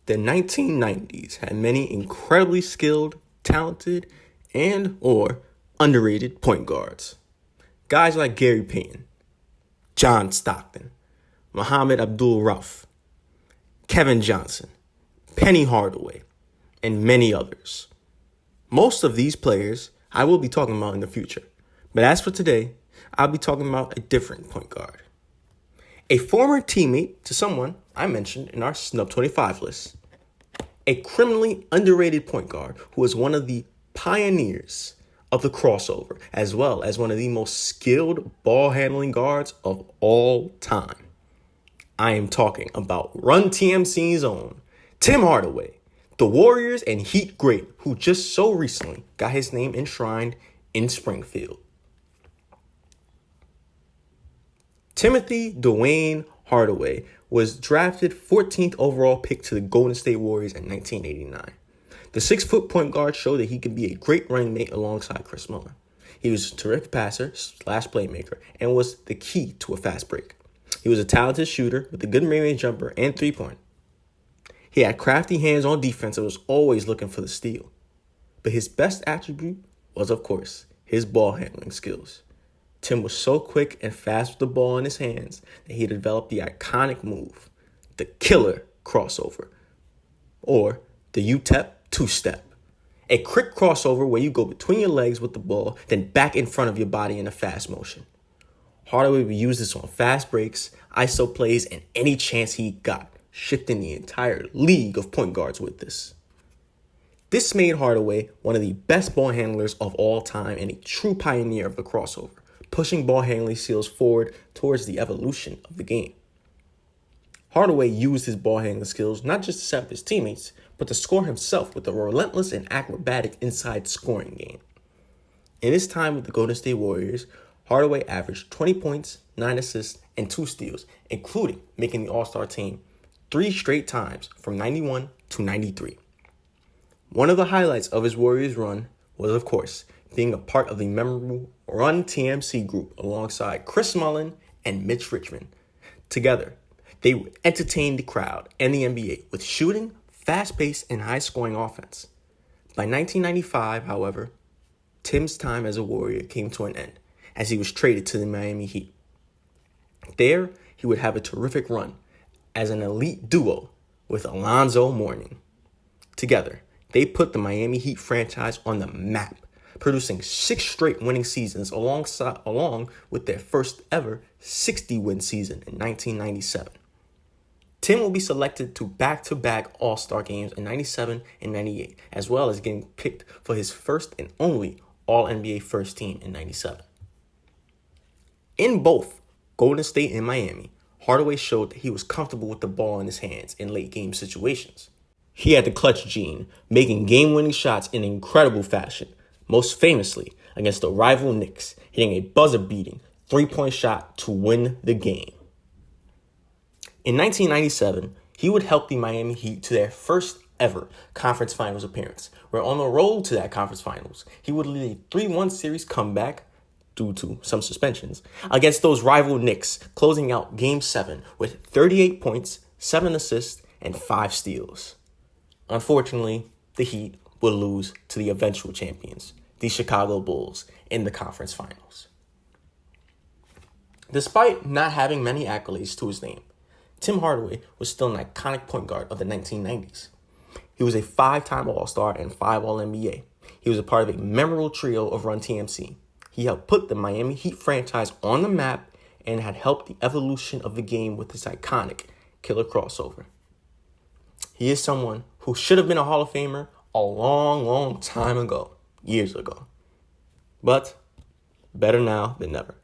The 1990s had many incredibly skilled, talented, and or underrated point guards. Guys like Gary Payton, John Stockton, Muhammad Abdul-Rauf, Kevin Johnson, Penny Hardaway, and many others. Most of these players I will be talking about in the future. But as for today, I'll be talking about a different point guard. A former teammate to someone I mentioned in our Snub 25 list. A criminally underrated point guard who was one of the pioneers of the crossover, as well as one of the most skilled ball handling guards of all time. I am talking about Run TMCs own Tim Hardaway, the Warriors and Heat great who just so recently got his name enshrined in Springfield. Timothy Dwayne Hardaway was drafted 14th overall pick to the Golden State Warriors in 1989. The 6-foot point guard showed that he could be a great running mate alongside Chris Muller. He was a terrific passer / playmaker and was the key to a fast break. He was a talented shooter with a good mid-range jumper and three-point. He had crafty hands on defense and was always looking for the steal. But his best attribute was, of course, his ball handling skills. Tim was so quick and fast with the ball in his hands that he developed the iconic move, the killer crossover, or the UTEP two-step. A quick crossover where you go between your legs with the ball, then back in front of your body in a fast motion. Hardaway would use this on fast breaks, ISO plays, and any chance he got, shifting the entire league of point guards with this. This made Hardaway one of the best ball handlers of all time and a true pioneer of the crossover, pushing ball handling skills forward towards the evolution of the game. Hardaway used his ball handling skills not just to set up his teammates, but to score himself with a relentless and acrobatic inside scoring game. In his time with the Golden State Warriors, Hardaway averaged 20 points, 9 assists, and 2 steals, including making the All-Star team 3 straight times from 91 to 93. One of the highlights of his Warriors run was, of course, being a part of the memorable Run TMC group alongside Chris Mullin and Mitch Richmond. Together, they would entertain the crowd and the NBA with shooting, fast-paced, and high-scoring offense. By 1995, however, Tim's time as a Warrior came to an end as he was traded to the Miami Heat. There, he would have a terrific run as an elite duo with Alonzo Mourning. Together, they put the Miami Heat franchise on the map, producing 6 straight winning seasons along with their first ever 60-win season in 1997. Tim will be selected to back-to-back All-Star games in 97 and 98, as well as getting picked for his first and only All-NBA first team in 97. In both Golden State and Miami, Hardaway showed that he was comfortable with the ball in his hands in late-game situations. He had the clutch gene, making game-winning shots in incredible fashion, most famously against the rival Knicks, hitting a buzzer-beating 3-point shot to win the game. In 1997, he would help the Miami Heat to their first ever conference finals appearance, where on the road to that conference finals, he would lead a 3-1 series comeback due to some suspensions against those rival Knicks, closing out Game 7 with 38 points, 7 assists, and 5 steals. Unfortunately, the Heat would lose to the eventual champions, the Chicago Bulls, in the conference finals. Despite not having many accolades to his name, Tim Hardaway was still an iconic point guard of the 1990s. He was a 5-time All-Star and 5 All-NBA. He was a part of a memorable trio of Run TMC. He helped put the Miami Heat franchise on the map and had helped the evolution of the game with his iconic killer crossover. He is someone who should have been a Hall of Famer a long time ago, years ago. But better now than never.